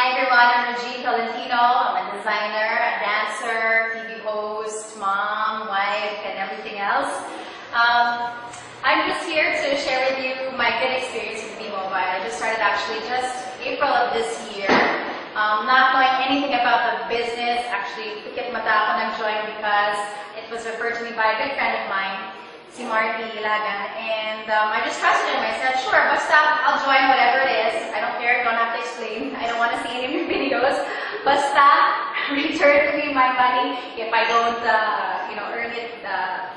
Hi everyone, I'm Regine Tolentino. I'm a designer, a dancer, TV host, mom, wife, and everything else. I'm just here to share with you my good experience with B-Mobile. I just started actually just April of this year. Not knowing anything about the business, actually, pikit mata ako nag-join because it was referred to me by a good friend of mine, si Marty Ilagan, and I just trusted him. I said, sure, basta I'll join whatever it is. I don't care, don't have to explain. I don't want to see any of your videos. Basta return to me my money if I don't, earn it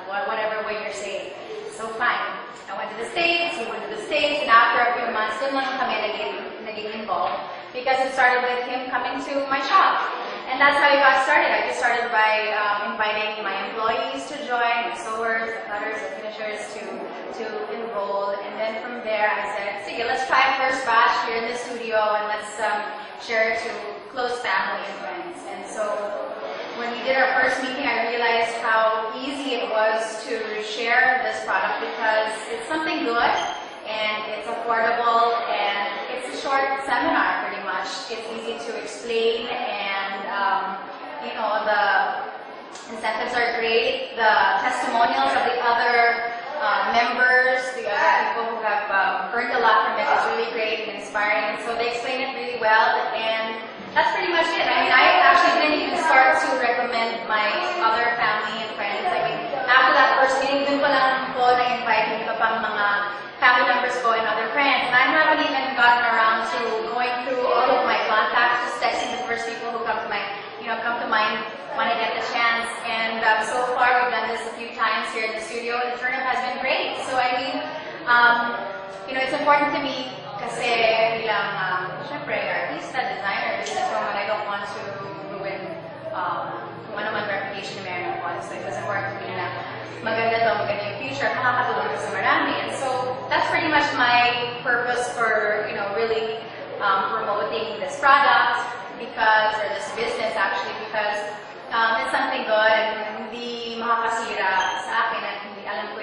whatever way you're saying. So fine. I went to the States, he went to the States, and after a few months, dun lang kami naging involved because it started with him coming to my shop. And that's how it got started. I just started by inviting my employees to join, my sewers, the cutters, the finishers to enroll. And then from there, I said, sige, let's try a first batch here in the studio and let's share it to close family and friends. And so when we did our first meeting, I realized how easy it was to share this product because it's something good and it's affordable and it's a short seminar pretty much. It's easy to explain and the incentives are great. The testimonials of the other members, the other people who have earned a lot from it is really great and inspiring. And so they explain it really well, and that's pretty much it. I mean, I actually didn't even start to recommend my other family and friends. I mean, after that first meeting, dun pa lang po na-invite yung iba pang mga family members ko and other friends. And I haven't even gotten around to going through all of my contacts, just texting the first people who come to mind when I get the chance. And so far, we've done this a few times here in the studio, and the turnout has been great. So I mean, it's important to me kasi bilang, syempre, artista, designer, businesswoman, I don't want to ruin kung ano man reputation na meron ako. So it was important to me na maganda yung future, makakatulong sa marami. And so that's pretty much my purpose for, really promoting this product or this business actually, because it's something good and hindi makakasira sa akin at alam ko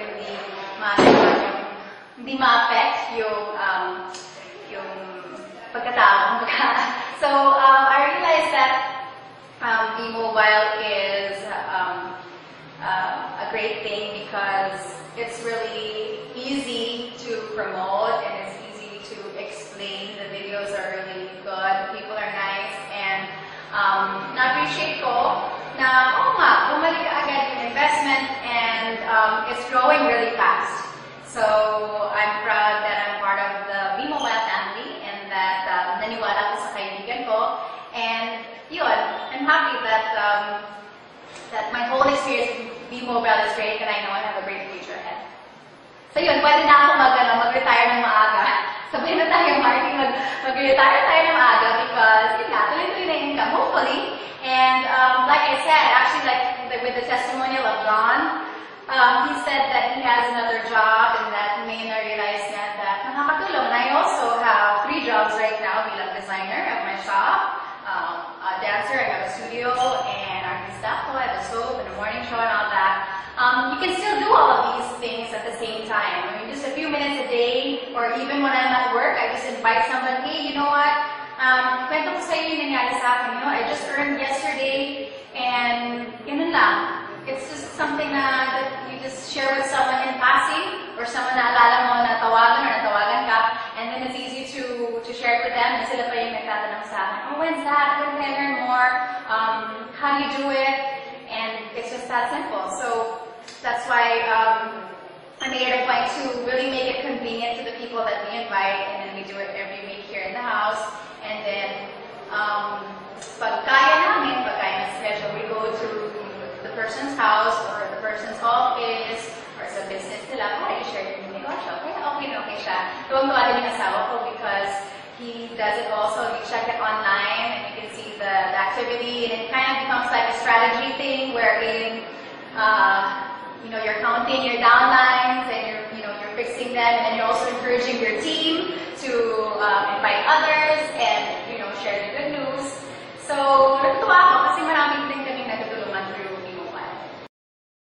hindi ma-affect yung pagkatao. So I realized that B-Mobile is a great thing because it's really easy to promote and it's easy to explain. The videos are really good, people are nice, and na-appreciate ko na, bumalik agad yung investment and it's growing really fast. So I'm proud that I'm part of the B-Mobile family and that naniwala ko sa kaibigan ko. And yun, I'm happy that my whole experience with B-Mobile is great and I know I have a great future ahead. So yun, pwede na ako mag-retire ng maaga. Sabihin na tayo, Marty, mag-retire tayo ng maaga because yun nga, tuloy-tuloy na income, hopefully. And like I said, actually with the testimonial of John, he said that he has another job and that may na-realize niya that nakakatulong. And I also have 3 jobs right now bilang designer at my shop, a dancer, I have a studio, and artista ko, I have a soap and a morning show and all that. You can still do all of these things at the same time. I mean, just a few minutes a day, or even when I'm at work, I just invite someone, hey, you know what? Kwento ko sa'yo yung nangyari sa akin. I just earned yesterday, and ganun lang. It's just something that you just share with someone in passing, or someone na alala mo na tawagan or natawagan ka, and then it's easy to share it with them, and sila pa yung nagtatanong sa akin, oh, when's that? When can I learn more? How do you do it? And it's just that simple. So that's why I made it a point to really make it convenient to the people that we invite, and then we do it every week here in the house. And then, pag kaya na schedule, we go to the person's house or the person's office or sa business nila para i-share yung negosyo. Kaya okay siya. Tuwang-tuwa din yung asawa ko because he does it also. You check it online and you can see the activity, and it kind of becomes like a strategy thing wherein you're counting your downlines and you're fixing them, and then you're also encouraging your team to invite others and share the good news. So